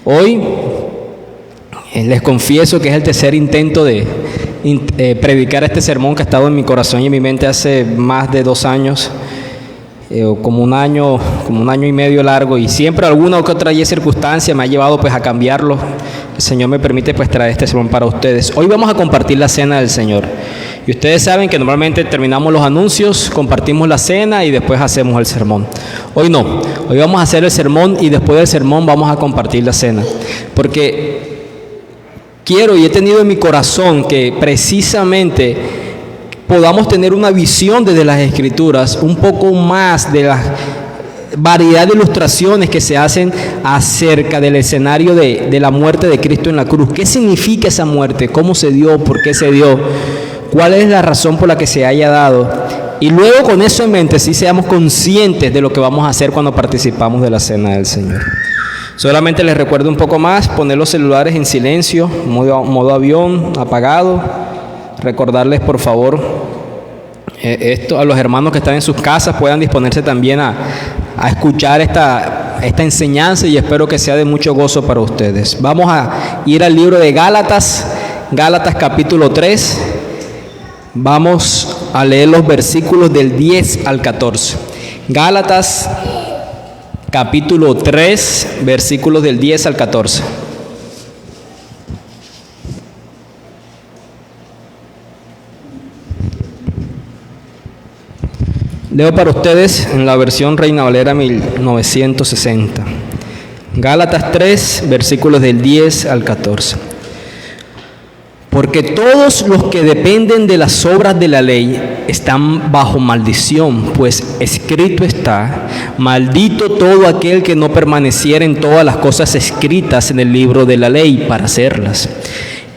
Hoy les confieso que es el tercer intento de predicar este sermón que ha estado en mi corazón y en mi mente hace más de 2 años, como un año y medio largo, y siempre alguna que otra circunstancia me ha llevado pues a cambiarlo. El Señor me permite pues traer este sermón para ustedes. Hoy vamos a compartir la cena del Señor. Y ustedes saben que normalmente terminamos los anuncios, compartimos la cena y después hacemos el sermón. Hoy no, hoy vamos a hacer el sermón y después del sermón vamos a compartir la cena. Porque quiero y he tenido en mi corazón que precisamente podamos tener una visión desde las Escrituras, un poco más de la variedad de ilustraciones que se hacen acerca del escenario de la muerte de Cristo en la cruz. ¿Qué significa esa muerte? ¿Cómo se dio? ¿Por qué se dio? ¿Cuál es la razón por la que se haya dado? Y luego con eso en mente, sí seamos conscientes de lo que vamos a hacer cuando participamos de la cena del Señor. Solamente les recuerdo un poco más, poner los celulares en silencio, modo avión, apagado. Recordarles por favor esto a los hermanos que están en sus casas, puedan disponerse también a escuchar esta enseñanza, y espero que sea de mucho gozo para ustedes. Vamos a ir al libro de Gálatas capítulo 3. Vamos a leer los versículos del 10 al 14. Gálatas capítulo 3, versículos del 10 al 14. Leo para ustedes en la versión Reina Valera 1960. Gálatas 3, versículos del 10 al 14. Porque todos los que dependen de las obras de la ley están bajo maldición, pues escrito está: maldito todo aquel que no permaneciera en todas las cosas escritas en el libro de la ley para hacerlas.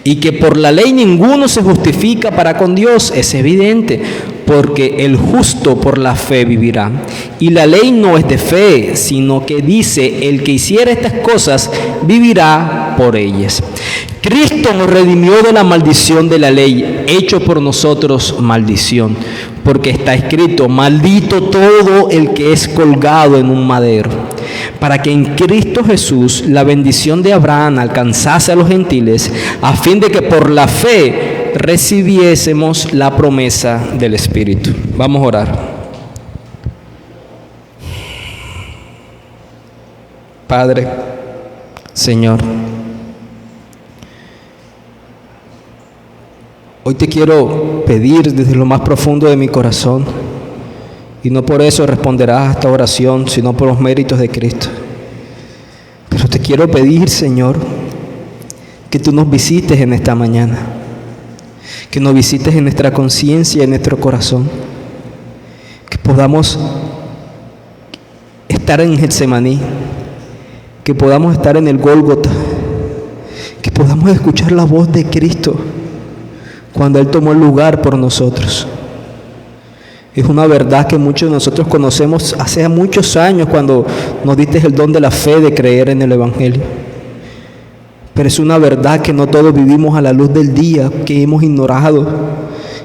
Y que por la ley ninguno se justifica para con Dios, es evidente, porque el justo por la fe vivirá. Y la ley no es de fe, sino que dice: el que hiciera estas cosas vivirá por ellas. Cristo nos redimió de la maldición de la ley, hecho por nosotros maldición, porque está escrito: maldito todo el que es colgado en un madero, para que en Cristo Jesús la bendición de Abraham alcanzase a los gentiles, a fin de que por la fe recibiésemos la promesa del Espíritu. Vamos a orar. Padre, Señor, hoy te quiero pedir desde lo más profundo de mi corazón, y no por eso responderás a esta oración, sino por los méritos de Cristo. Pero te quiero pedir, Señor, que tú nos visites en esta mañana, que nos visites en nuestra conciencia y en nuestro corazón, que podamos estar en Getsemaní, que podamos estar en el Gólgota, que podamos escuchar la voz de Cristo cuando Él tomó el lugar por nosotros. Es una verdad que muchos de nosotros conocemos hace muchos años, cuando nos diste el don de la fe de creer en el Evangelio. Pero es una verdad que no todos vivimos a la luz del día, que hemos ignorado,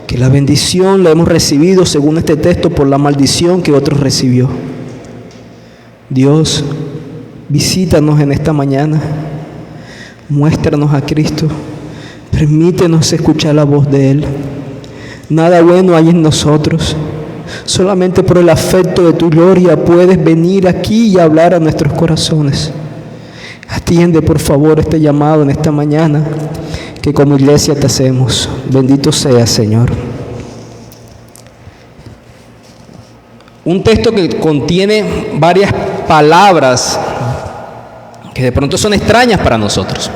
que la bendición la hemos recibido, según este texto, por la maldición que otros recibió. Dios, visítanos en esta mañana, muéstranos a Cristo, permítenos escuchar la voz de Él. Nada bueno hay en nosotros, solamente por el afecto de tu gloria puedes venir aquí y hablar a nuestros corazones. Atiende por favor este llamado en esta mañana que como iglesia te hacemos. Bendito seas, Señor. Un texto que contiene varias palabras que de pronto son extrañas para nosotros.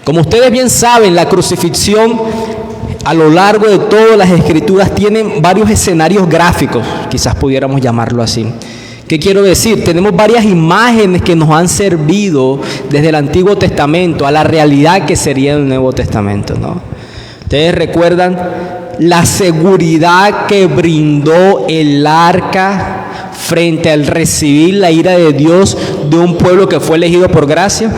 Como ustedes bien saben, la crucifixión a lo largo de todas las Escrituras tiene varios escenarios gráficos, quizás pudiéramos llamarlo así. ¿Qué quiero decir? Tenemos varias imágenes que nos han servido desde el Antiguo Testamento a la realidad que sería el Nuevo Testamento, ¿no? Ustedes recuerdan la seguridad que brindó el arca frente al recibir la ira de Dios de un pueblo que fue elegido por gracia.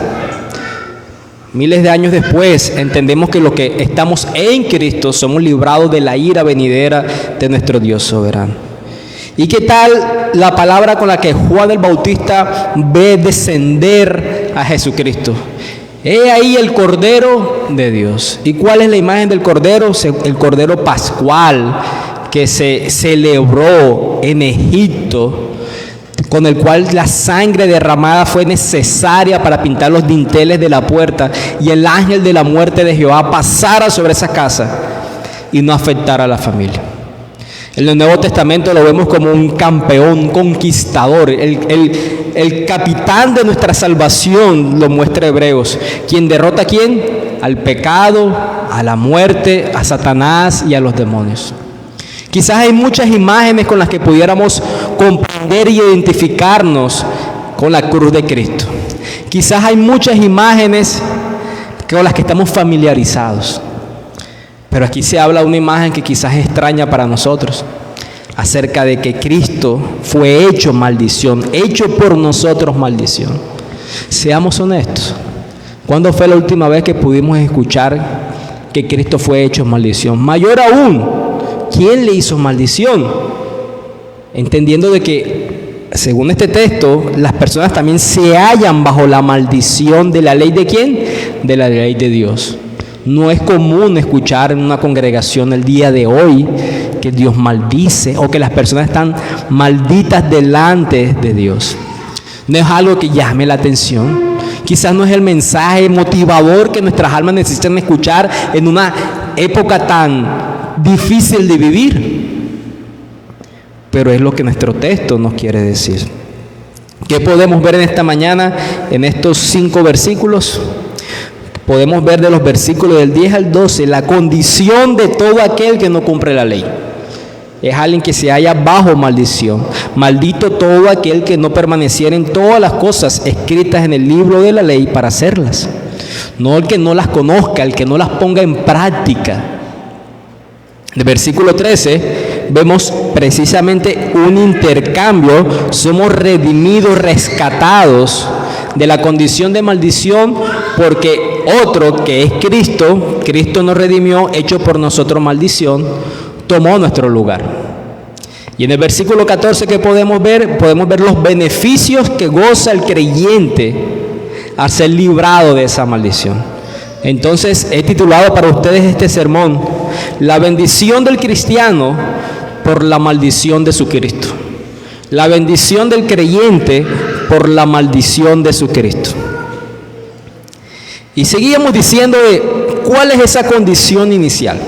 Miles de años después entendemos que los que estamos en Cristo somos librados de la ira venidera de nuestro Dios soberano. ¿Y qué tal la palabra con la que Juan el Bautista ve descender a Jesucristo? He ahí el Cordero de Dios. ¿Y cuál es la imagen del Cordero? El Cordero Pascual que se celebró en Egipto, con el cual la sangre derramada fue necesaria para pintar los dinteles de la puerta y el ángel de la muerte de Jehová pasara sobre esa casa y no afectara a la familia. En el Nuevo Testamento lo vemos como un campeón, un conquistador, el capitán de nuestra salvación, lo muestra Hebreos. ¿Quién derrota a quién? Al pecado, a la muerte, a Satanás y a los demonios. Quizás hay muchas imágenes con las que pudiéramos comprender y identificarnos con la cruz de Cristo. Quizás hay muchas imágenes con las que estamos familiarizados. Pero aquí se habla de una imagen que quizás es extraña para nosotros, acerca de que Cristo fue hecho maldición, hecho por nosotros maldición. Seamos honestos. ¿Cuándo fue la última vez que pudimos escuchar que Cristo fue hecho maldición? Mayor aún, ¿quién le hizo maldición? Entendiendo de que, según este texto, las personas también se hallan bajo la maldición de la ley ¿de quién? De la ley de Dios. No es común escuchar en una congregación el día de hoy que Dios maldice o que las personas están malditas delante de Dios. No es algo que llame la atención. Quizás no es el mensaje motivador que nuestras almas necesitan escuchar en una época tan difícil de vivir. Pero es lo que nuestro texto nos quiere decir. ¿Qué podemos ver en esta mañana en estos 5 versículos? Podemos ver de los versículos del 10 al 12 la condición de todo aquel que no cumple la ley. Es alguien que se halla bajo maldición. Maldito todo aquel que no permaneciera en todas las cosas escritas en el libro de la ley para hacerlas. No el que no las conozca, el que no las ponga en práctica. En el versículo 13 vemos precisamente un intercambio. Somos redimidos, rescatados de la condición de maldición, porque otro que es Cristo, Cristo nos redimió, hecho por nosotros maldición, tomó nuestro lugar. Y en el versículo 14 que podemos ver los beneficios que goza el creyente al ser librado de esa maldición. Entonces he titulado para ustedes este sermón: la bendición del cristiano por la maldición de su Cristo. La bendición del creyente por la maldición de su Cristo. Y seguíamos diciendo cuál es esa condición inicial.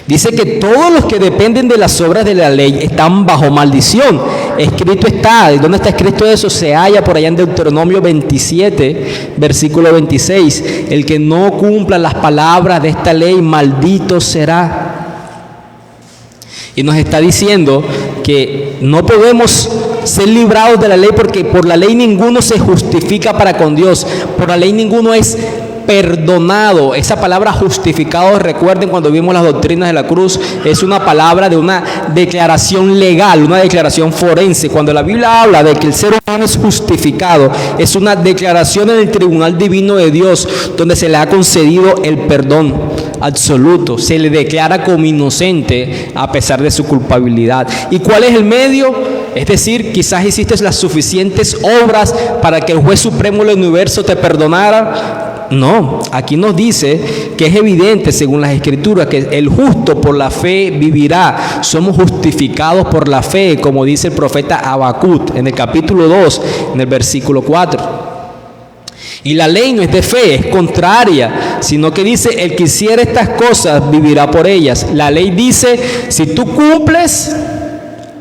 Dice que todos los que dependen de las obras de la ley están bajo maldición. Escrito está. ¿Y dónde está escrito eso? Se halla por allá en Deuteronomio 27, versículo 26. El que no cumpla las palabras de esta ley, maldito será. Y nos está diciendo que no podemos ser librados de la ley, porque por la ley ninguno se justifica para con Dios. Por la ley ninguno es perdonado. Esa palabra justificado, recuerden cuando vimos las doctrinas de la cruz, es una palabra de una declaración legal, una declaración forense. Cuando la Biblia habla de que el ser humano es justificado, es una declaración en el tribunal divino de Dios, donde se le ha concedido el perdón absoluto. Se le declara como inocente a pesar de su culpabilidad. ¿Y cuál es el medio? Es decir, quizás hiciste las suficientes obras para que el juez supremo del universo te perdonara. No, aquí nos dice que es evidente según las escrituras que el justo por la fe vivirá. Somos justificados por la fe, como dice el profeta Habacuc en el capítulo 2, en el versículo 4. Y la ley no es de fe, es contraria, sino que dice: el que hiciera estas cosas vivirá por ellas. La ley dice: si tú cumples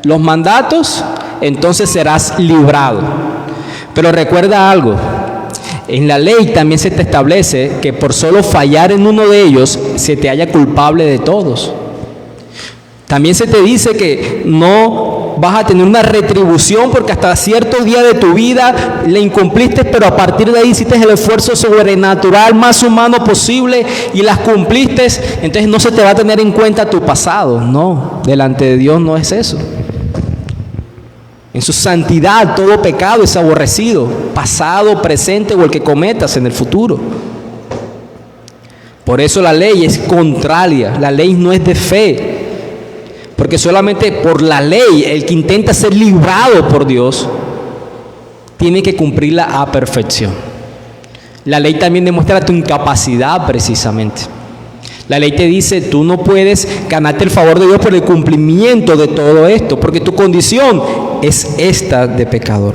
los mandatos, entonces serás librado. Pero recuerda algo: en la ley también se te establece que por solo fallar en uno de ellos se te halla culpable de todos. También se te dice que no vas a tener una retribución porque hasta cierto día de tu vida le incumpliste, pero a partir de ahí hiciste el esfuerzo sobrenatural más humano posible y las cumpliste, entonces no se te va a tener en cuenta tu pasado. No, delante de Dios no es eso. En su santidad todo pecado es aborrecido, pasado, presente o el que cometas en el futuro. Por eso la ley es contraria, la ley no es de fe. Porque solamente por la ley, el que intenta ser librado por Dios, tiene que cumplirla a perfección. La ley también demuestra tu incapacidad precisamente. La ley te dice, tú no puedes ganarte el favor de Dios por el cumplimiento de todo esto, porque tu condición es esta de pecador.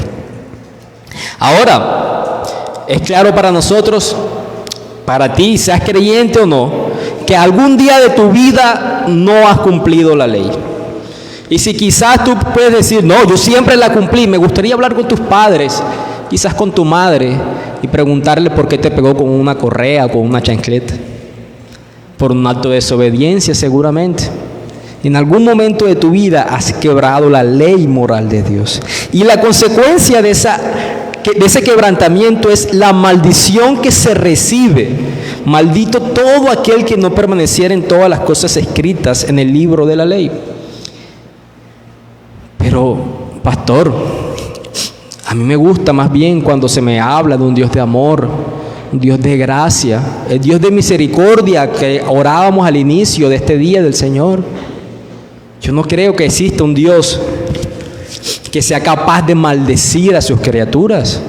Ahora, es claro para nosotros, para ti, seas creyente o no, que algún día de tu vida no has cumplido la ley. Y si quizás tú puedes decir, no, yo siempre la cumplí, me gustaría hablar con tus padres, quizás con tu madre, y preguntarle por qué te pegó con una correa, con una chancleta. Por un acto de desobediencia seguramente. En algún momento de tu vida has quebrado la ley moral de Dios. Y la consecuencia de ese quebrantamiento es la maldición que se recibe. Maldito todo aquel que no permaneciera en todas las cosas escritas en el libro de la ley. Pero, pastor, a mí me gusta más bien cuando se me habla de un Dios de amor, un Dios de gracia, el Dios de misericordia que orábamos al inicio de este día del Señor. Yo no creo que exista un Dios que sea capaz de maldecir a sus criaturas.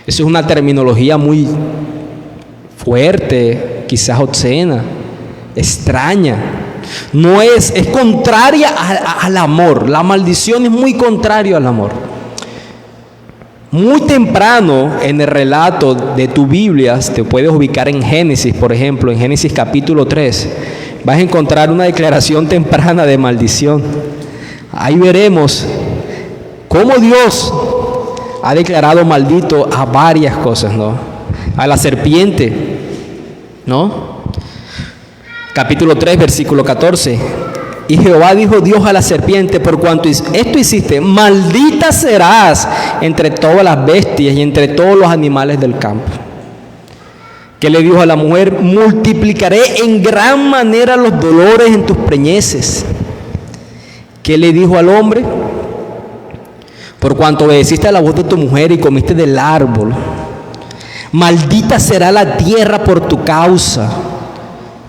Eso es una terminología muy fuerte, quizás obscena, extraña. No es contraria al amor. La maldición es muy contraria al amor. Muy temprano en el relato de tu Biblia, te puedes ubicar en Génesis, por ejemplo, en Génesis capítulo 3, vas a encontrar una declaración temprana de maldición. Ahí veremos cómo Dios ha declarado maldito a varias cosas, ¿no? A la serpiente, ¿no? Capítulo 3, versículo 14. Y Jehová dijo Dios a la serpiente, por cuanto esto hiciste, maldita serás entre todas las bestias y entre todos los animales del campo. ¿Qué le dijo a la mujer? Multiplicaré en gran manera los dolores en tus preñeces. ¿Qué le dijo al hombre? Por cuanto obedeciste a la voz de tu mujer y comiste del árbol, maldita será la tierra por tu causa.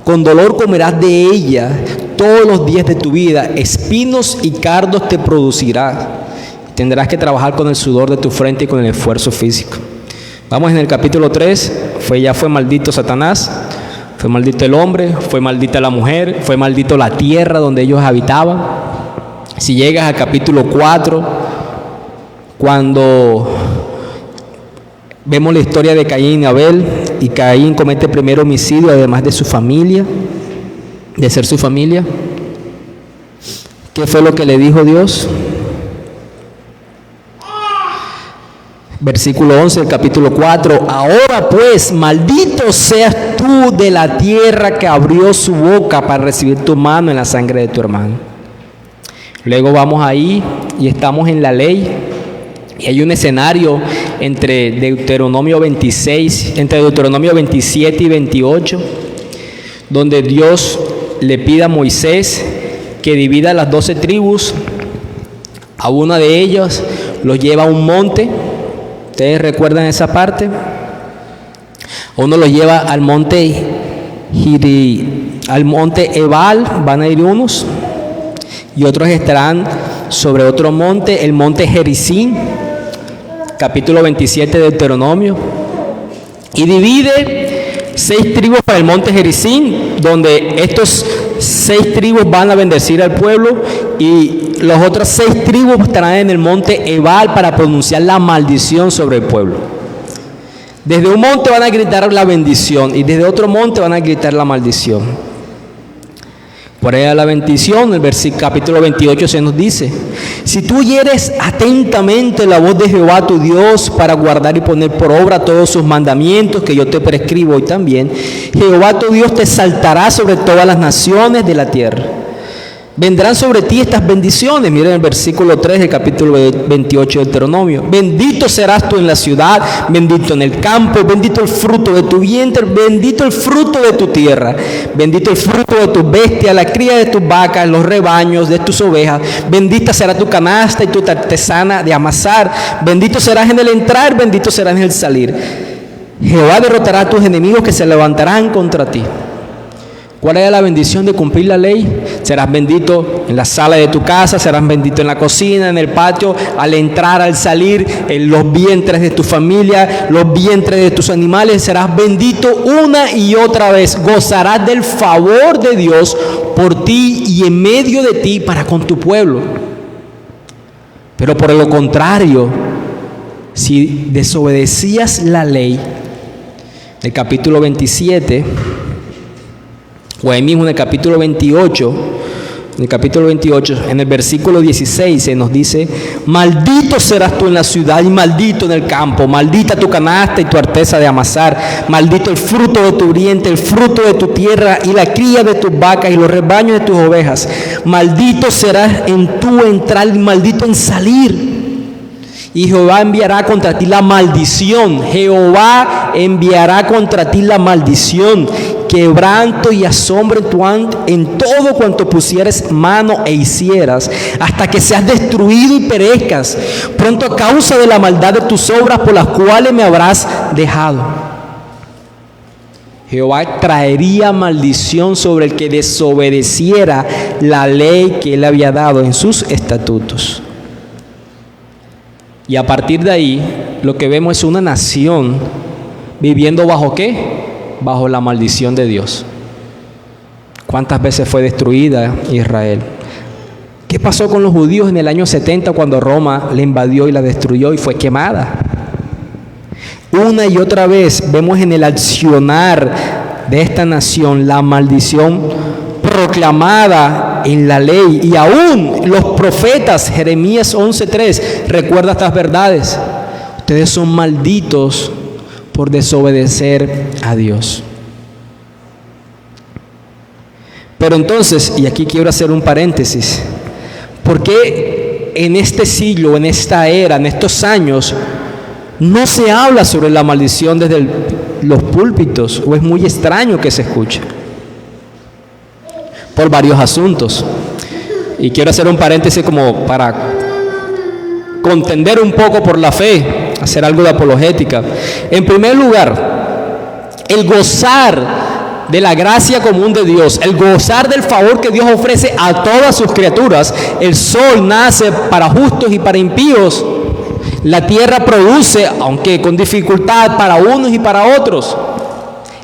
Con dolor comerás de ella todos los días de tu vida, espinos y cardos te producirá. Tendrás que trabajar con el sudor de tu frente y con el esfuerzo físico. Vamos en el capítulo 3, ya fue maldito Satanás, fue maldito el hombre, fue maldita la mujer, fue maldito la tierra donde ellos habitaban. Si llegas al capítulo 4, cuando vemos la historia de Caín y Abel, y Caín comete el primer homicidio además de su familia, de ser su familia. ¿Qué fue lo que le dijo Dios? Versículo 11 del capítulo 4. Ahora pues, maldito seas tú de la tierra que abrió su boca para recibir tu mano en la sangre de tu hermano. Luego vamos ahí y estamos en la ley. Y hay un escenario entre Deuteronomio 27 y 28, donde Dios le pide a Moisés que divida las 12 tribus. A una de ellas los lleva a un monte. ¿Ustedes recuerdan esa parte? Uno los lleva al monte Ebal, van a ir unos, y otros estarán sobre otro monte, el monte Gerizim, capítulo 27 de Deuteronomio, y divide 6 tribus para el monte Gerizim, donde estos 6 tribus van a bendecir al pueblo, y las otras 6 tribus estarán en el monte Ebal para pronunciar la maldición sobre el pueblo. Desde un monte van a gritar la bendición y desde otro monte van a gritar la maldición. Por ahí la bendición, el capítulo 28 se nos dice: si tú oyeres atentamente la voz de Jehová tu Dios para guardar y poner por obra todos sus mandamientos que yo te prescribo hoy también, Jehová tu Dios te exaltará sobre todas las naciones de la tierra. Vendrán sobre ti estas bendiciones. Miren el versículo 3 del capítulo 28 de Deuteronomio. Bendito serás tú en la ciudad, bendito en el campo, bendito el fruto de tu vientre, bendito el fruto de tu tierra, bendito el fruto de tus bestias, la cría de tus vacas, los rebaños de tus ovejas. Bendita será tu canasta y tu artesana de amasar. Bendito serás en el entrar, bendito serás en el salir. Jehová derrotará a tus enemigos que se levantarán contra ti. ¿Cuál era la bendición de cumplir la ley? Serás bendito en la sala de tu casa, serás bendito en la cocina, en el patio, al entrar, al salir, en los vientres de tu familia, los vientres de tus animales, serás bendito una y otra vez. Gozarás del favor de Dios por ti y en medio de ti para con tu pueblo. Pero por lo contrario, si desobedecías la ley, el capítulo 27, o ahí mismo en el capítulo 28, en el versículo 16 se nos dice: maldito serás tú en la ciudad y maldito en el campo, maldita tu canasta y tu arteza de amasar, maldito el fruto de tu vientre, el fruto de tu tierra y la cría de tus vacas y los rebaños de tus ovejas, maldito serás en tu entrar y maldito en salir. Y Jehová enviará contra ti la maldición, Jehová enviará contra ti la maldición, quebranto y asombro en todo cuanto pusieres mano e hicieras, hasta que seas destruido y perezcas pronto a causa de la maldad de tus obras por las cuales me habrás dejado. Jehová traería maldición sobre el que desobedeciera la ley que él había dado en sus estatutos. Y a partir de ahí, lo que vemos es una nación viviendo ¿bajo qué? Bajo la maldición de Dios. ¿Cuántas veces fue destruida Israel? ¿Qué pasó con los judíos en el año 70 cuando Roma la invadió y la destruyó y fue quemada? Una y otra vez vemos en el accionar de esta nación la maldición proclamada en la ley, y aún los profetas. Jeremías 11:3 recuerda estas verdades: ustedes son malditos por desobedecer a Dios. Pero entonces, y aquí quiero hacer un paréntesis, ¿por qué en este siglo, en esta era, en estos años, no se habla sobre la maldición desde los púlpitos, o es muy extraño que se escuche? Por varios asuntos. Y quiero hacer un paréntesis como para contender un poco por la fe, hacer algo de apologética. En primer lugar, el gozar de la gracia común de Dios, el gozar del favor que Dios ofrece a todas sus criaturas. El sol nace para justos y para impíos. La tierra produce, aunque con dificultad, para unos y para otros.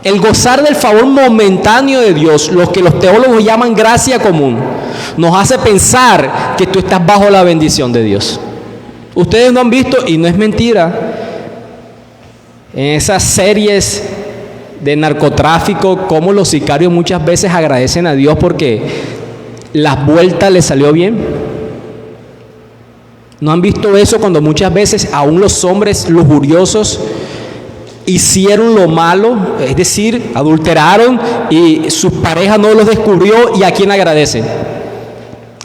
El gozar del favor momentáneo de Dios, lo que los teólogos llaman gracia común, nos hace pensar que tú estás bajo la bendición de Dios. Ustedes no han visto, y no es mentira, en esas series de narcotráfico, cómo los sicarios muchas veces agradecen a Dios porque las vueltas les salió bien. ¿No han visto eso cuando muchas veces aún los hombres lujuriosos hicieron lo malo, es decir, adulteraron y su pareja no los descubrió, y a quién agradecen?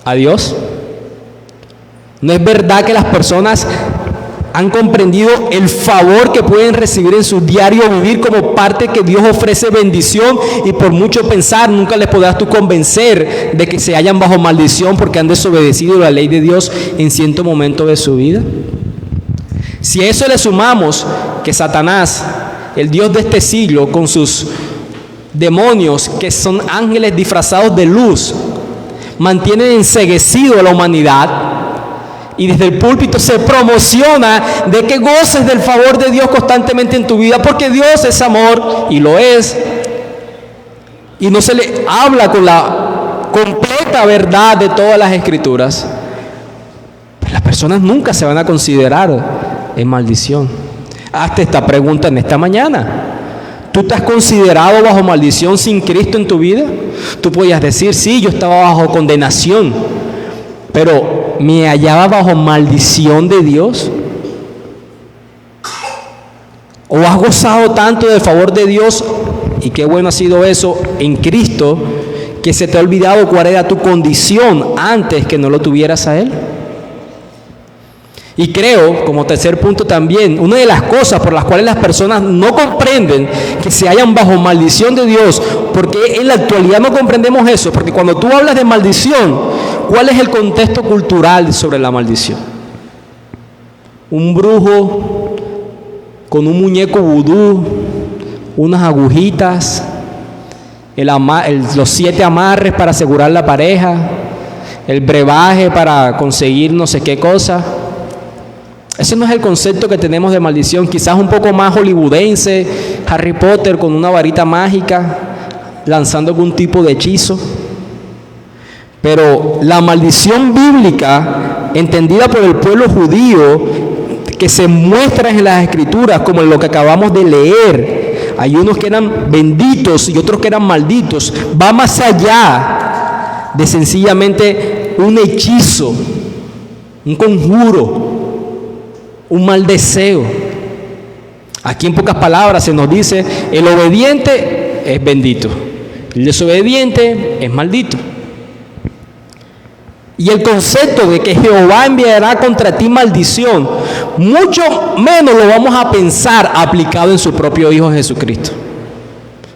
¿A Dios? ¿No es verdad que las personas han comprendido el favor que pueden recibir en su diario vivir como parte que Dios ofrece bendición, y por mucho pensar nunca les podrás tú convencer de que se hallan bajo maldición porque han desobedecido la ley de Dios en cierto momento de su vida? Si a eso le sumamos que Satanás, el Dios de este siglo, con sus demonios, que son ángeles disfrazados de luz, mantienen enceguecido a la humanidad, y desde el púlpito se promociona de que goces del favor de Dios constantemente en tu vida, porque Dios es amor, y lo es, y no se le habla con la completa verdad de todas las escrituras, pues las personas nunca se van a considerar en maldición. Hazte esta pregunta en esta mañana: ¿tú te has considerado bajo maldición sin Cristo en tu vida? Tú podías decir: sí, yo estaba bajo condenación, pero ¿me hallaba bajo maldición de Dios? ¿O has gozado tanto del favor de Dios, y qué bueno ha sido eso en Cristo, que se te ha olvidado cuál era tu condición antes que no lo tuvieras a Él? Y creo, como tercer punto también, una de las cosas por las cuales las personas no comprenden que se hallan bajo maldición de Dios, porque en la actualidad no comprendemos eso, porque cuando tú hablas de maldición, ¿cuál es el contexto cultural sobre la maldición? Un brujo con un muñeco vudú, unas agujitas, los 7 amarres para asegurar la pareja, el brebaje para conseguir no sé qué cosa. Ese no es el concepto que tenemos de maldición, quizás un poco más hollywoodense, Harry Potter con una varita mágica, lanzando algún tipo de hechizo. Pero la maldición bíblica, entendida por el pueblo judío, que se muestra en las Escrituras, como en lo que acabamos de leer, hay unos que eran benditos y otros que eran malditos, va más allá de sencillamente un hechizo, un conjuro, un mal deseo. Aquí en pocas palabras se nos dice: el obediente es bendito, el desobediente es maldito. Y el concepto de que Jehová enviará contra ti maldición, mucho menos lo vamos a pensar aplicado en su propio Hijo Jesucristo.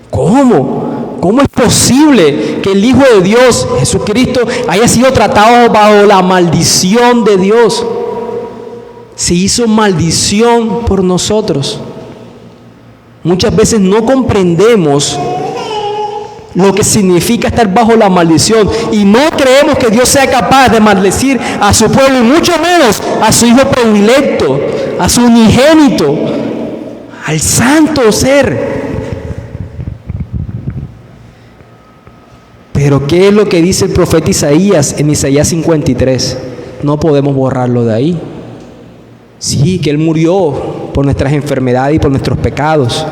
¿Cómo? ¿Cómo es posible que el Hijo de Dios, Jesucristo, haya sido tratado bajo la maldición de Dios? Se hizo maldición por nosotros. Muchas veces no comprendemos lo que significa estar bajo la maldición y no creemos que Dios sea capaz de maldecir a su pueblo y mucho menos a su Hijo predilecto, a su unigénito, al santo ser. Pero ¿qué es lo que dice el profeta Isaías en Isaías 53? No podemos borrarlo de ahí. Sí, que Él murió por nuestras enfermedades y por nuestros pecados.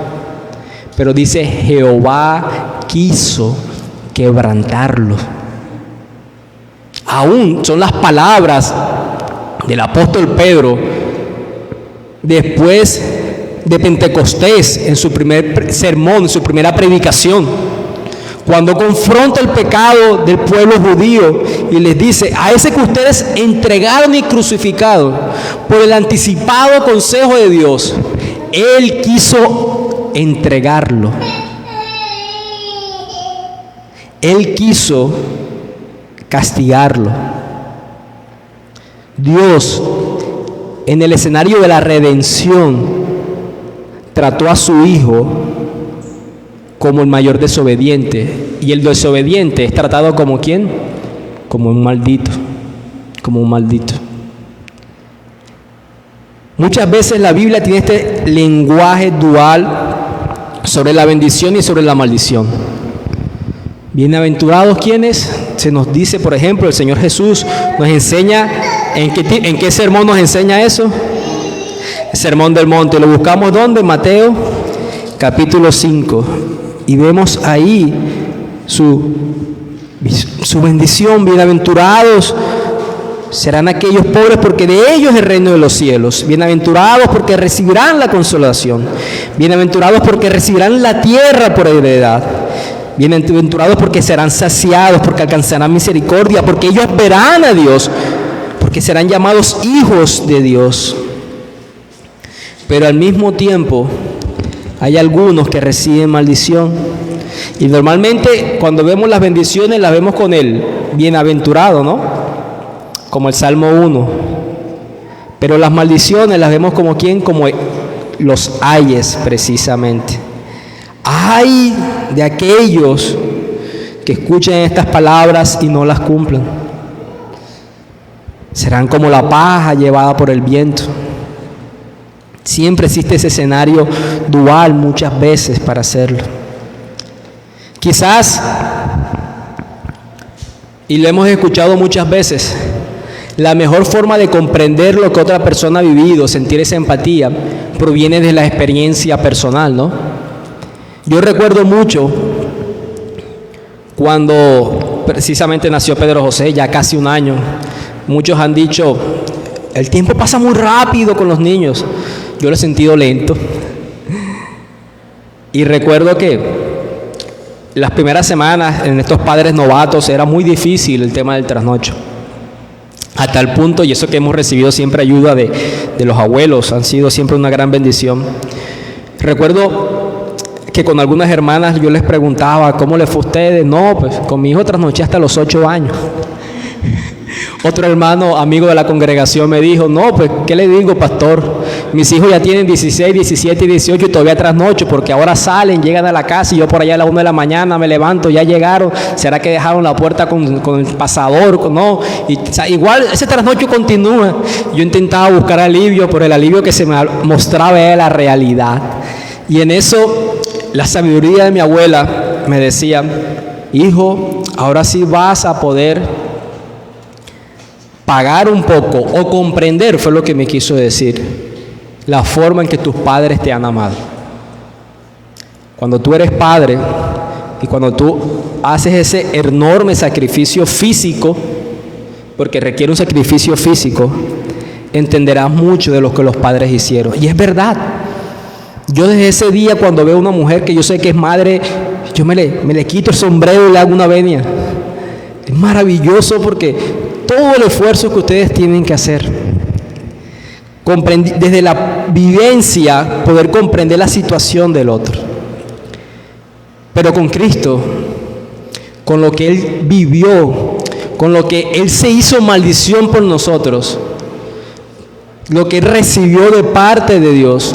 Pero dice: Jehová quiso quebrantarlo. Aún son las palabras del apóstol Pedro después de Pentecostés, en su primer sermón, en su primera predicación, cuando confronta el pecado del pueblo judío y les dice: a ese que ustedes entregaron y crucificaron por el anticipado consejo de Dios, Él quiso entregarlo. Él quiso castigarlo. Dios, en el escenario de la redención, trató a su Hijo como el mayor desobediente. Y el desobediente es tratado como ¿quién? Como un maldito. Como un maldito. Muchas veces la Biblia tiene este lenguaje dual sobre la bendición y sobre la maldición. Bienaventurados quienes, se nos dice, por ejemplo, el Señor Jesús nos enseña, ¿en qué sermón nos enseña eso? El Sermón del Monte. ¿Lo buscamos dónde? Mateo capítulo 5. Y vemos ahí su bendición. Bienaventurados serán aquellos pobres, porque de ellos es el reino de los cielos. Bienaventurados porque recibirán la consolación. Bienaventurados porque recibirán la tierra por heredad. Bienaventurados porque serán saciados, porque alcanzarán misericordia, porque ellos verán a Dios, porque serán llamados hijos de Dios. Pero al mismo tiempo hay algunos que reciben maldición. Y normalmente cuando vemos las bendiciones las vemos con el bienaventurado, ¿no? Como el Salmo 1. Pero las maldiciones las vemos como ¿quién? Como los ayes, precisamente. Ay de aquellos que escuchen estas palabras y no las cumplan. Serán como la paja llevada por el viento. Siempre existe ese escenario dual muchas veces para hacerlo. Quizás, y lo hemos escuchado muchas veces, la mejor forma de comprender lo que otra persona ha vivido, sentir esa empatía, proviene de la experiencia personal, ¿no? Yo recuerdo mucho cuando precisamente nació Pedro José, ya casi un año. Muchos han dicho: el tiempo pasa muy rápido con los niños. Yo lo he sentido lento. Y recuerdo que las primeras semanas en estos padres novatos era muy difícil el tema del trasnocho. A tal punto, y eso que hemos recibido siempre ayuda de los abuelos, han sido siempre una gran bendición. Recuerdo que con algunas hermanas yo les preguntaba: ¿cómo les fue a ustedes? No, pues con mi hijo trasnoché hasta los 8 años. Otro hermano, amigo de la congregación, me dijo: no, pues ¿qué le digo, pastor? mis hijos ya tienen 16, 17 y 18 y todavía trasnocho porque ahora salen, llegan a la casa y yo por allá a las 1 de la mañana me levanto, ya llegaron, ¿será que dejaron la puerta con el pasador? No, y, o sea, igual ese trasnocho continúa. Yo intentaba buscar alivio, pero el alivio que se me mostraba era la realidad. Y en eso la sabiduría de mi abuela me decía: hijo, ahora sí vas a poder pagar un poco o comprender, fue lo que me quiso decir, la forma en que tus padres te han amado. Cuando tú eres padre y cuando tú haces ese enorme sacrificio físico, porque requiere un sacrificio físico, entenderás mucho de lo que los padres hicieron. Y es verdad. Yo desde ese día, cuando veo a una mujer que yo sé que es madre, yo me le quito el sombrero y le hago una venia. Es maravilloso porque todo el esfuerzo que ustedes tienen que hacer, desde la vivencia, poder comprender la situación del otro. Pero con Cristo, con lo que Él vivió, con lo que Él se hizo maldición por nosotros, lo que Él recibió de parte de Dios,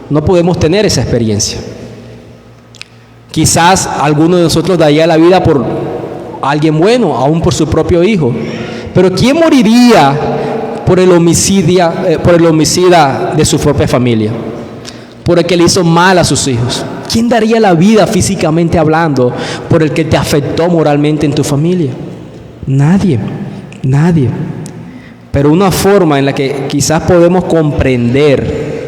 no podemos tener esa experiencia. Quizás alguno de nosotros daría la vida por alguien bueno, aún por su propio hijo. Pero ¿quién moriría por el homicida de su propia familia? Por el que le hizo mal a sus hijos. ¿Quién daría la vida físicamente hablando por el que te afectó moralmente en tu familia? Nadie, nadie. Pero una forma en la que quizás podemos comprender,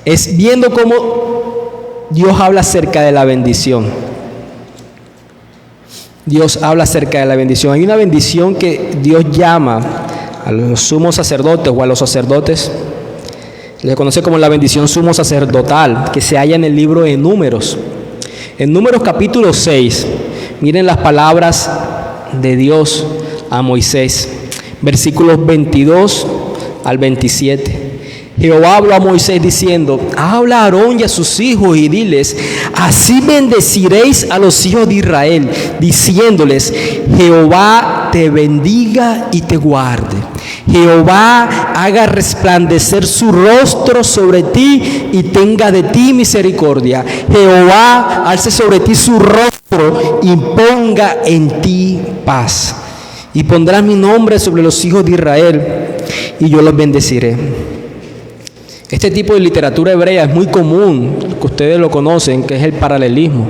es viendo cómo Dios habla acerca de la bendición. Dios habla acerca de la bendición. Hay una bendición que Dios llama a los sumos sacerdotes o a los sacerdotes. Se conoce como la bendición sumo sacerdotal, que se halla en el libro de Números. En Números capítulo 6, miren las palabras de Dios a Moisés. Versículos 22 al 27. Jehová habló a Moisés diciendo: habla a Aarón y a sus hijos y diles: así bendeciréis a los hijos de Israel, diciéndoles: Jehová te bendiga y te guarde. Jehová haga resplandecer su rostro sobre ti y tenga de ti misericordia. Jehová alce sobre ti su rostro y ponga en ti paz. Y pondrás mi nombre sobre los hijos de Israel y yo los bendeciré. Este tipo de literatura hebrea es muy común, que ustedes lo conocen, que es el paralelismo.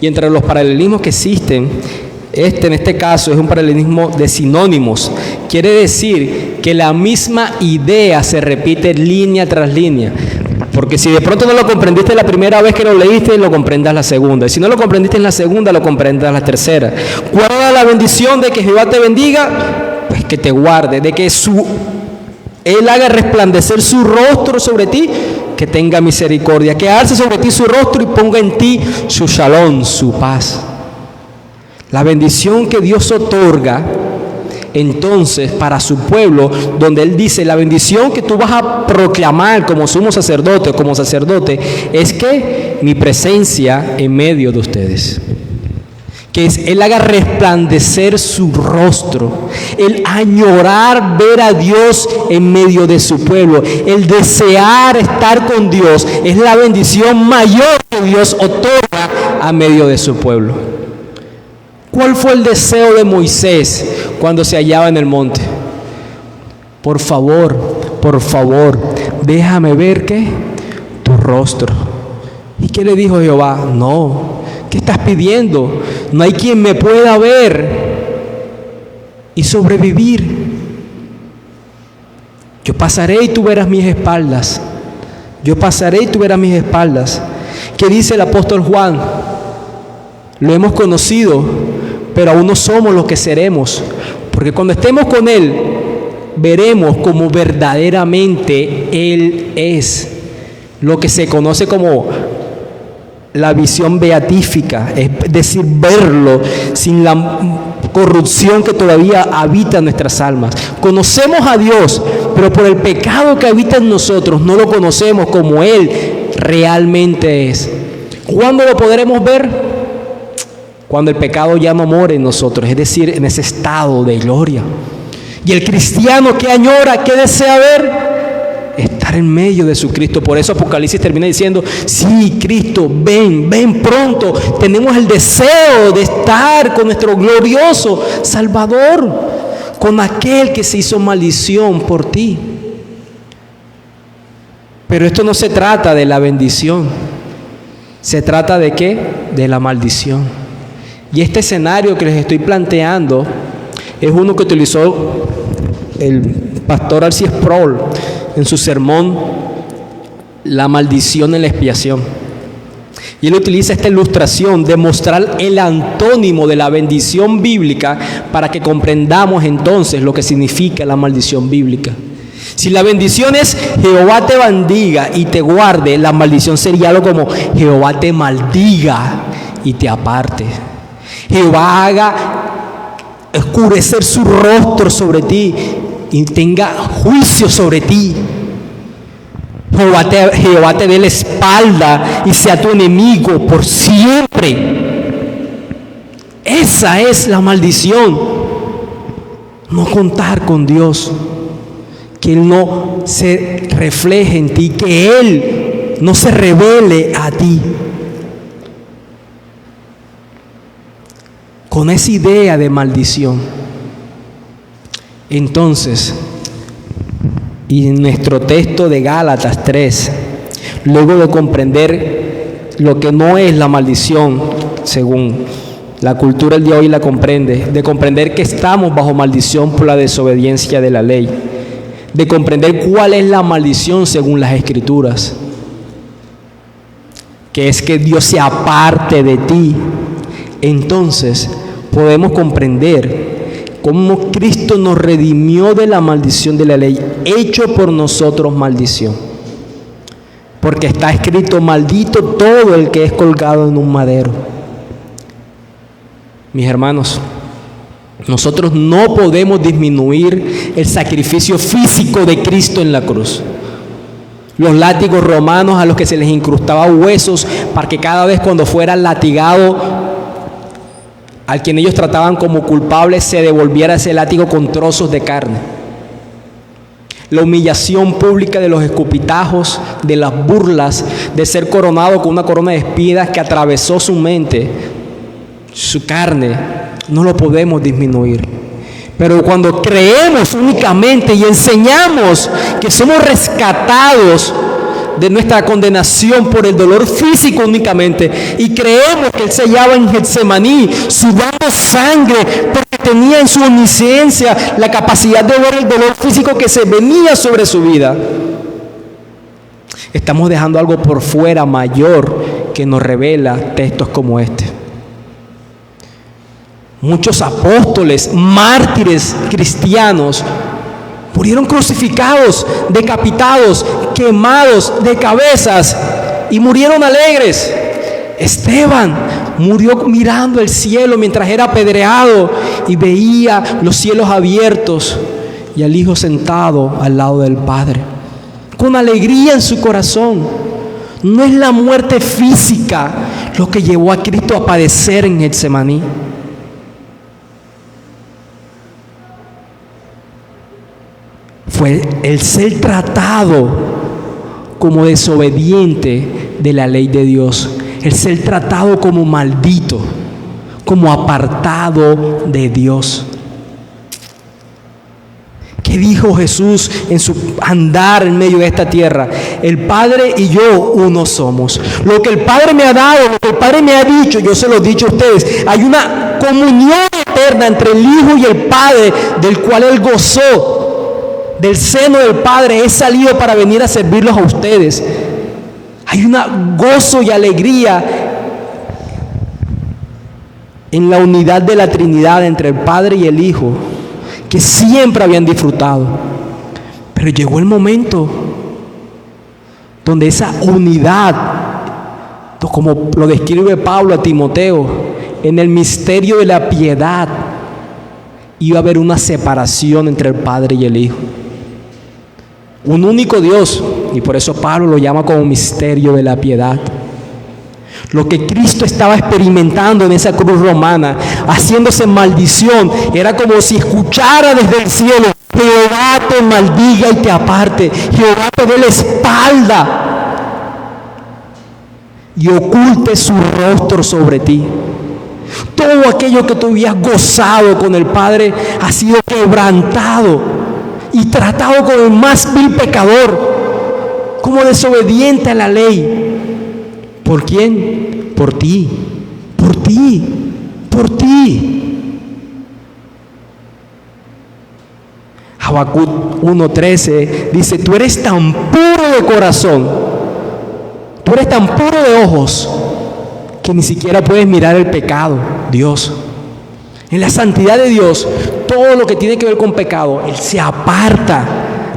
Y entre los paralelismos que existen, en este caso es un paralelismo de sinónimos. Quiere decir que la misma idea se repite línea tras línea. Porque si de pronto no lo comprendiste la primera vez que lo leíste, lo comprendas la segunda. Y si no lo comprendiste en la segunda, lo comprendas la tercera. ¿Cuál es la bendición de que Jehová te bendiga? Pues que te guarde, de que Él haga resplandecer su rostro sobre ti, que tenga misericordia, que alce sobre ti su rostro y ponga en ti su shalom, su paz. La bendición que Dios otorga entonces para su pueblo, donde Él dice: la bendición que tú vas a proclamar como sumo sacerdote o como sacerdote, es que mi presencia en medio de ustedes. Que Él haga resplandecer su rostro, el añorar ver a Dios en medio de su pueblo, el desear estar con Dios, es la bendición mayor que Dios otorga a medio de su pueblo. ¿Cuál fue el deseo de Moisés cuando se hallaba en el monte? Por favor, déjame ver ¿qué? Tu rostro. ¿Y qué le dijo Jehová? No. ¿Qué estás pidiendo? No hay quien me pueda ver y sobrevivir. Yo pasaré y tú verás mis espaldas. Yo pasaré y tú verás mis espaldas. ¿Qué dice el apóstol Juan? Lo hemos conocido, pero aún no somos lo que seremos. Porque cuando estemos con Él, veremos como verdaderamente Él es. Lo que se conoce como la visión beatífica, es decir, verlo sin la corrupción que todavía habita en nuestras almas. Conocemos a Dios, pero por el pecado que habita en nosotros no lo conocemos como Él realmente es. ¿Cuándo lo podremos ver? cuando el pecado ya no mora en nosotros, es decir, en ese estado de gloria. Y el cristiano que añora, que desea ver, estar en medio de su Cristo. Por eso Apocalipsis termina diciendo: sí, Cristo, ven pronto. Tenemos el deseo de estar con nuestro glorioso Salvador, con aquel que se hizo maldición por ti. Pero esto no se trata de la bendición. ¿Se trata de qué? De la maldición. Y este escenario que les estoy planteando es uno que utilizó el pastor R.C. Sproul en su sermón La maldición en la expiación. Y él utiliza esta ilustración de mostrar el antónimo de la bendición bíblica para que comprendamos entonces lo que significa la maldición bíblica. Si la bendición es Jehová te bendiga y te guarde, la maldición sería algo como Jehová te maldiga y te aparte. Jehová haga oscurecer su rostro sobre ti y tenga juicio sobre ti. Jehová te dé la espalda y sea tu enemigo por siempre. Esa es la maldición. No contar con Dios. Que Él no se refleje en ti, que Él no se revele a ti. Con esa idea de maldición. Entonces, y en nuestro texto de Gálatas 3, luego de comprender lo que no es la maldición, según la cultura del día de hoy la comprende, de comprender que estamos bajo maldición por la desobediencia de la ley, de comprender cuál es la maldición según las Escrituras, que es que Dios se aparte de ti. Entonces podemos comprender cómo Cristo nos redimió de la maldición de la ley, hecho por nosotros maldición. Porque está escrito: maldito todo el que es colgado en un madero. Mis hermanos, nosotros no podemos disminuir el sacrificio físico de Cristo en la cruz. Los látigos romanos a los que se les incrustaba huesos para que cada vez cuando fuera latigado al quien ellos trataban como culpable se devolviera ese látigo con trozos de carne. La humillación pública de los escupitajos, de las burlas, de ser coronado con una corona de espinas que atravesó su mente, su carne, no lo podemos disminuir. Pero cuando creemos únicamente y enseñamos que somos rescatados de nuestra condenación por el dolor físico únicamente, y creemos que Él se hallaba en Getsemaní sudando sangre porque tenía en su omnisciencia la capacidad de ver el dolor físico que se venía sobre su vida, estamos dejando algo por fuera mayor que nos revela textos como este. Muchos apóstoles, mártires cristianos murieron crucificados, decapitados, quemados de cabezas y murieron alegres. Esteban murió mirando el cielo mientras era apedreado y veía los cielos abiertos y al Hijo sentado al lado del Padre, con alegría en su corazón. No es la muerte física lo que llevó a Cristo a padecer en Getsemaní. Fue el ser tratado como desobediente de la ley de Dios, el ser tratado como maldito, como apartado de Dios. ¿Qué dijo Jesús en su andar en medio de esta tierra? El Padre y yo uno somos. Lo que el Padre me ha dado, lo que el Padre me ha dicho, yo se lo he dicho a ustedes. Hay una comunión eterna entre el Hijo y el Padre, del cual Él gozó. Del seno del Padre he salido para venir a servirlos a ustedes. Hay una gozo y alegría en la unidad de la Trinidad entre el Padre y el Hijo, que siempre habían disfrutado. Pero llegó el momento donde esa unidad, como lo describe Pablo a Timoteo, en el misterio de la piedad, iba a haber una separación entre el Padre y el Hijo. Un único Dios, y por eso Pablo lo llama como misterio de la piedad. Lo que Cristo estaba experimentando en esa cruz romana, haciéndose maldición, era como si escuchara desde el cielo: Jehová te maldiga y te aparte, Jehová te dé la espalda y oculte su rostro sobre ti. Todo aquello que tú habías gozado con el Padre ha sido quebrantado y tratado como el más vil pecador, como desobediente a la ley. ¿Por quién? Por ti, por ti, por ti. Habacuc 1:13 dice: tú eres tan puro de corazón, tú eres tan puro de ojos, que ni siquiera puedes mirar el pecado. Dios, en la santidad de Dios, todo lo que tiene que ver con pecado, Él se aparta.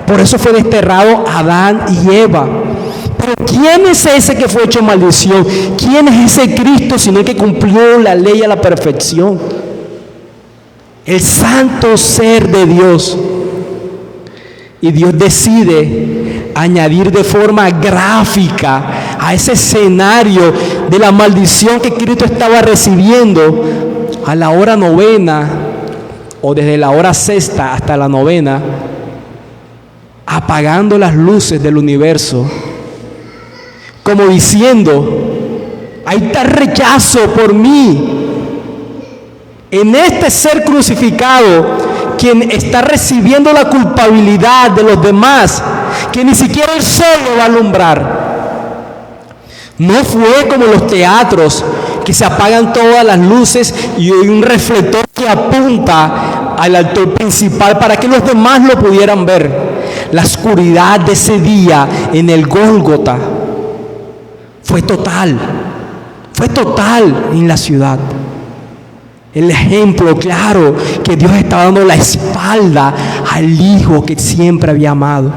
Por eso fue desterrado Adán y Eva. Pero ¿quién es ese que fue hecho maldición? ¿Quién es ese Cristo sino el que cumplió la ley a la perfección? El santo ser de Dios. Y Dios decide añadir de forma gráfica a ese escenario de la maldición que Cristo estaba recibiendo a la hora novena, o desde la hora sexta hasta la novena, apagando las luces del universo, como diciendo: ahí está el rechazo por mí. En este ser crucificado, quien está recibiendo la culpabilidad de los demás, que ni siquiera el sol lo va a alumbrar. No fue como los teatros, que se apagan todas las luces y hay un reflector que apunta al altar principal para que los demás lo pudieran ver. La oscuridad de ese día en el Gólgota fue total en la ciudad. El ejemplo claro que Dios estaba dando la espalda al Hijo que siempre había amado.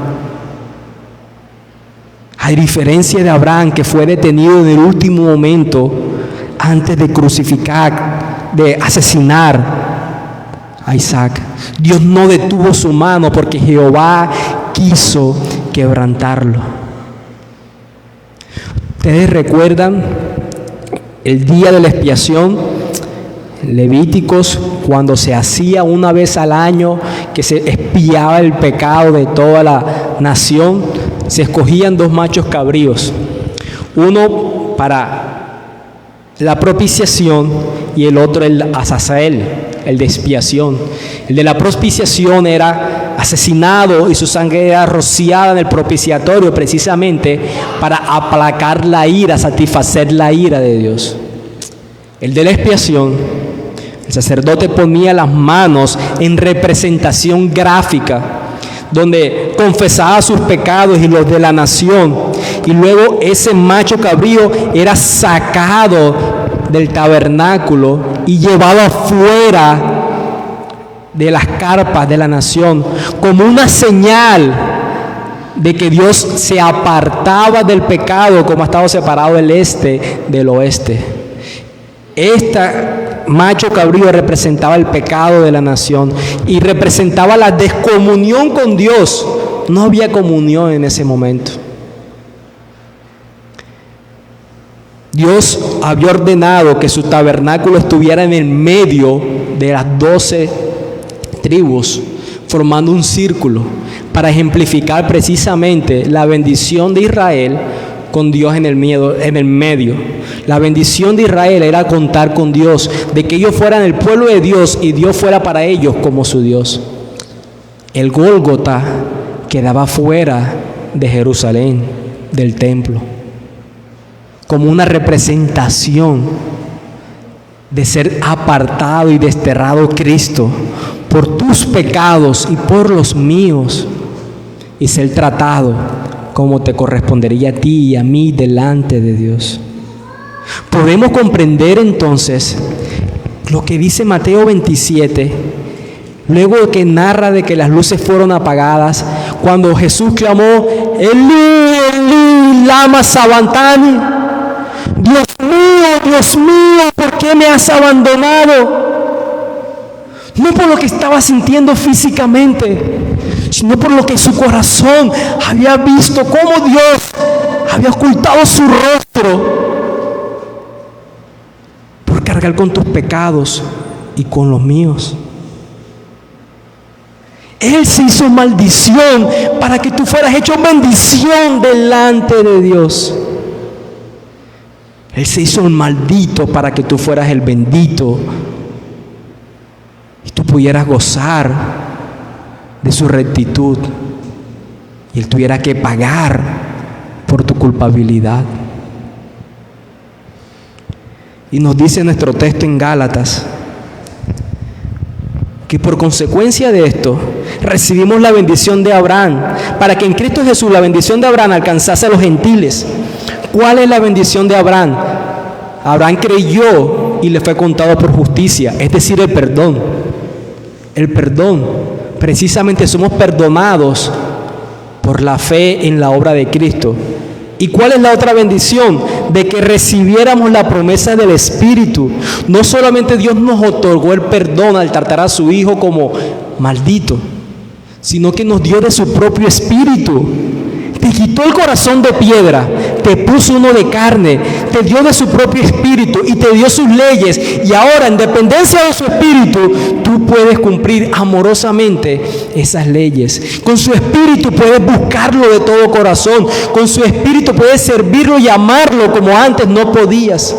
A diferencia de Abraham, que fue detenido en el último momento antes de crucificar, de asesinar a Isaac, Dios no detuvo su mano porque Jehová quiso quebrantarlo. ¿Ustedes recuerdan el día de la expiación? Levíticos, cuando se hacía una vez al año, que se expiaba el pecado de toda la nación, se escogían 2 machos cabríos, uno para la propiciación y el otro el Azazel, el de expiación. El de la propiciación era asesinado y su sangre era rociada en el propiciatorio, precisamente para aplacar la ira, satisfacer la ira de Dios. El de la expiación, el sacerdote ponía las manos en representación gráfica, donde confesaba sus pecados y los de la nación, y luego ese macho cabrío era sacado del tabernáculo y llevado afuera de las carpas de la nación, como una señal de que Dios se apartaba del pecado, como ha estado separado el este del oeste. Macho cabrío representaba el pecado de la nación y representaba la descomunión con Dios. No había comunión en ese momento. Dios había ordenado que su tabernáculo estuviera en el medio de las 12 tribus, formando un círculo para ejemplificar precisamente la bendición de Israel con Dios en el medio. La bendición de Israel era contar con Dios, de que ellos fueran el pueblo de Dios y Dios fuera para ellos como su Dios. El Gólgota quedaba fuera de Jerusalén, del templo, como una representación de ser apartado y desterrado Cristo por tus pecados y por los míos, y ser tratado como te correspondería a ti y a mí delante de Dios. Podemos comprender entonces lo que dice Mateo 27, luego de que narra de que las luces fueron apagadas, cuando Jesús clamó: Elí, Elí, lama sabantani, Dios mío, ¿por qué me has abandonado? No por lo que estaba sintiendo físicamente, sino por lo que su corazón había visto, cómo Dios había ocultado su rostro cargar con tus pecados y con los míos. Él se hizo maldición para que tú fueras hecho bendición delante de Dios. Él se hizo el maldito para que tú fueras el bendito y tú pudieras gozar de su rectitud y Él tuviera que pagar por tu culpabilidad. Y nos dice nuestro texto en Gálatas que por consecuencia de esto recibimos la bendición de Abraham, para que en Cristo Jesús la bendición de Abraham alcanzase a los gentiles. ¿Cuál es la bendición de Abraham? Abraham creyó y le fue contado por justicia, es decir, el perdón. El perdón. Precisamente somos perdonados por la fe en la obra de Cristo. ¿Y cuál es la otra bendición? De que recibiéramos la promesa del Espíritu. No solamente Dios nos otorgó el perdón al tratar a su Hijo como maldito, sino que nos dio de su propio Espíritu. Te quitó el corazón de piedra, te puso uno de carne, te dio de su propio Espíritu y te dio sus leyes. Y ahora, en dependencia de su Espíritu, tú puedes cumplir amorosamente esas leyes. Con su Espíritu puedes buscarlo de todo corazón. Con su Espíritu puedes servirlo y amarlo como antes no podías.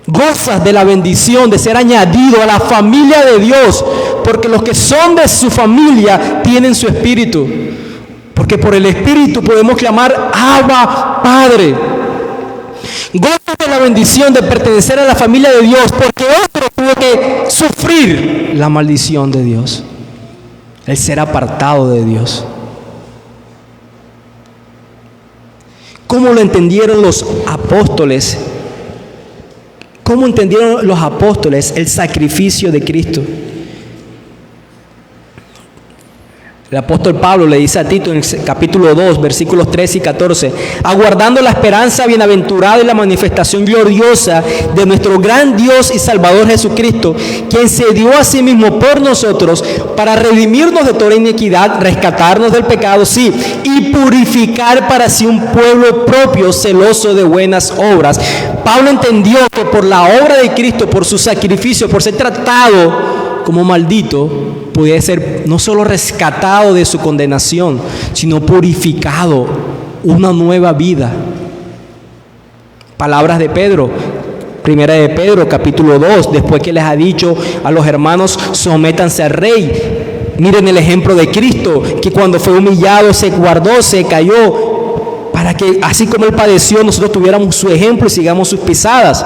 Gozas de la bendición de ser añadido a la familia de Dios, porque los que son de su familia tienen su Espíritu. Porque por el Espíritu podemos clamar Abba, Padre. Gozas de la bendición de pertenecer a la familia de Dios, porque otro tuvo que sufrir la maldición de Dios, el ser apartado de Dios. ¿Cómo lo entendieron los apóstoles? ¿Cómo entendieron los apóstoles el sacrificio de Cristo? El apóstol Pablo le dice a Tito en el capítulo 2, versículos 13 y 14, aguardando la esperanza bienaventurada y la manifestación gloriosa de nuestro gran Dios y Salvador Jesucristo, quien se dio a sí mismo por nosotros para redimirnos de toda iniquidad, rescatarnos del pecado, sí, y purificar para sí un pueblo propio, celoso de buenas obras. Pablo entendió que por la obra de Cristo, por su sacrificio, por ser tratado como maldito, podía ser no solo rescatado de su condenación, sino purificado, una nueva vida. Palabras de Pedro, primera de Pedro, capítulo 2, después que les ha dicho a los hermanos, sométanse al rey. Miren el ejemplo de Cristo, que cuando fue humillado se guardó, se cayó, para que así como Él padeció, nosotros tuviéramos su ejemplo y sigamos sus pisadas.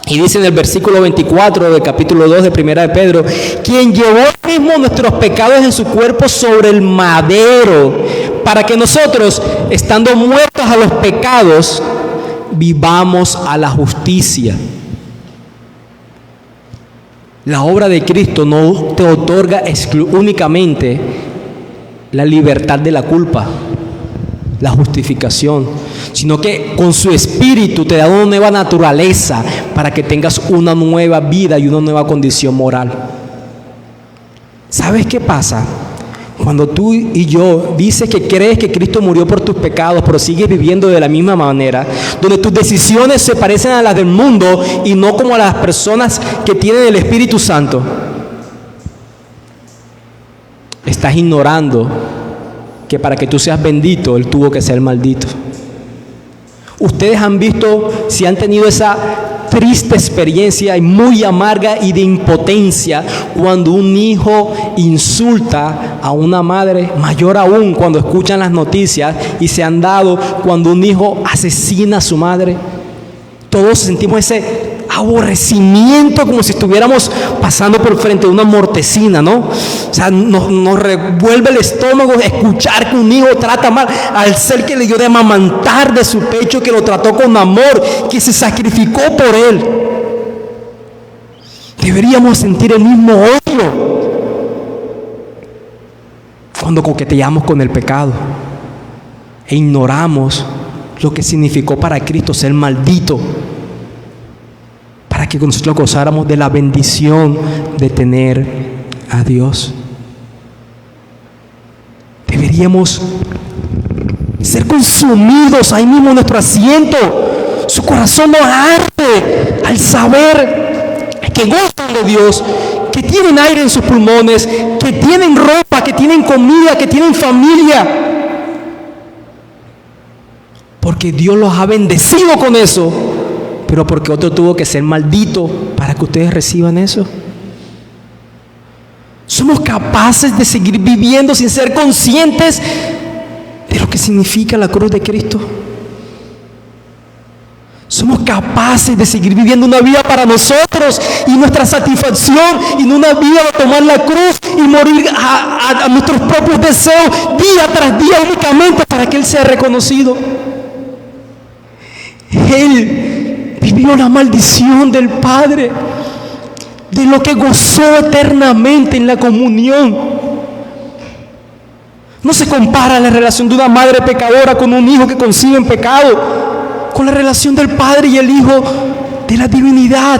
Y dice en el versículo 24 del capítulo 2 de primera de Pedro, quien llevó mismo nuestros pecados en su cuerpo sobre el madero, para que nosotros, estando muertos a los pecados, vivamos a la justicia. La obra de Cristo no te otorga únicamente la libertad de la culpa, la justificación, sino que con su Espíritu te da una nueva naturaleza para que tengas una nueva vida y una nueva condición moral. ¿Sabes qué pasa? Cuando tú y yo dices que crees que Cristo murió por tus pecados, pero sigues viviendo de la misma manera, donde tus decisiones se parecen a las del mundo y no como a las personas que tienen el Espíritu Santo, estás ignorando que para que tú seas bendito, Él tuvo que ser maldito. Ustedes han visto, si han tenido esa triste experiencia y muy amarga y de impotencia, cuando un hijo insulta a una madre, mayor aún cuando escuchan las noticias y se han dado cuando un hijo asesina a su madre. Todos sentimos ese aborrecimiento, como si estuviéramos pasando por frente de una mortecina, ¿no? O sea, nos revuelve el estómago escuchar que un hijo trata mal al ser que le dio de amamantar de su pecho, que lo trató con amor, que se sacrificó por él. Deberíamos sentir el mismo odio cuando coqueteamos con el pecado e ignoramos lo que significó para Cristo ser maldito, para que nosotros gozáramos de la bendición de tener a Dios. Deberíamos ser consumidos ahí mismo en nuestro asiento. Su corazón nos arde al saber que gozan de Dios, que tienen aire en sus pulmones, que tienen ropa, que tienen comida, que tienen familia. Porque Dios los ha bendecido con eso, pero porque otro tuvo que ser maldito para que ustedes reciban eso. Somos capaces de seguir viviendo sin ser conscientes de lo que significa la cruz de Cristo. Somos capaces de seguir viviendo una vida para nosotros y nuestra satisfacción, y no una vida de tomar la cruz y morir a nuestros propios deseos día tras día únicamente para que Él sea reconocido. Él vivió la maldición del Padre, de lo que gozó eternamente en la comunión. No se compara la relación de una madre pecadora con un hijo que concibe en pecado con la relación del Padre y el Hijo de la divinidad.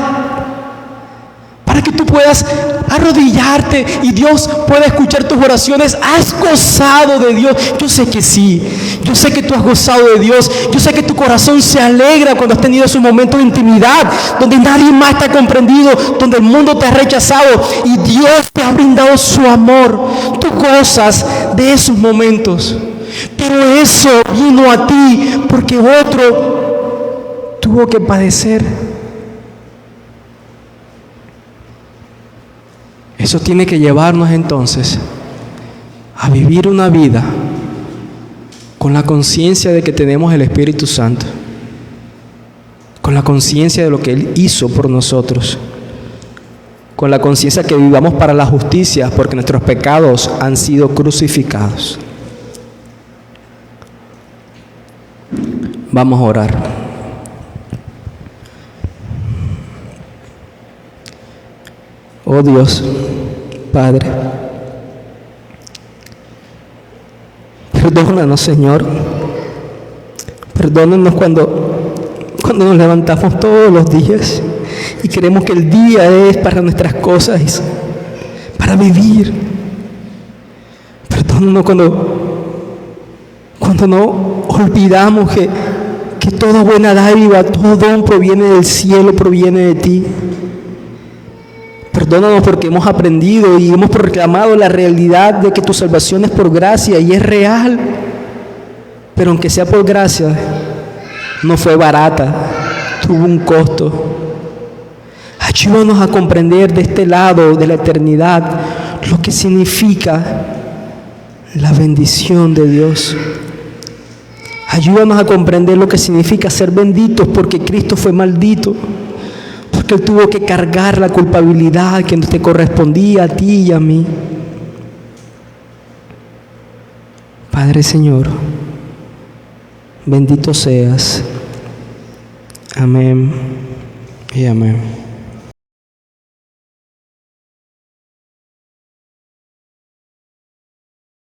Para que tú puedas arrodillarte y Dios pueda escuchar tus oraciones. ¿Has gozado de Dios? Yo sé que sí. Yo sé que tú has gozado de Dios. Yo sé que tu corazón se alegra cuando has tenido esos momentos de intimidad, donde nadie más te ha comprendido, donde el mundo te ha rechazado y Dios te ha brindado su amor. Tú gozas de esos momentos. Pero eso vino a ti porque otro tuvo que padecer. Eso tiene que llevarnos entonces a vivir una vida con la conciencia de que tenemos el Espíritu Santo, con la conciencia de lo que Él hizo por nosotros, con la conciencia que vivamos para la justicia, porque nuestros pecados han sido crucificados. Vamos a orar. Oh Dios, Padre, perdónanos, Señor. Perdónanos cuando nos levantamos todos los días y creemos que el día es para nuestras cosas, para vivir. Perdónanos cuando no olvidamos que toda buena dádiva, todo don proviene del cielo, proviene de ti. Perdónanos porque hemos aprendido y hemos proclamado la realidad de que tu salvación es por gracia y es real. Pero aunque sea por gracia, no fue barata, tuvo un costo. Ayúdanos a comprender de este lado de la eternidad lo que significa la bendición de Dios. Ayúdanos a comprender lo que significa ser benditos porque Cristo fue maldito. Porque Él tuvo que cargar la culpabilidad que te correspondía a ti y a mí. Padre Señor, bendito seas. Amén y amén.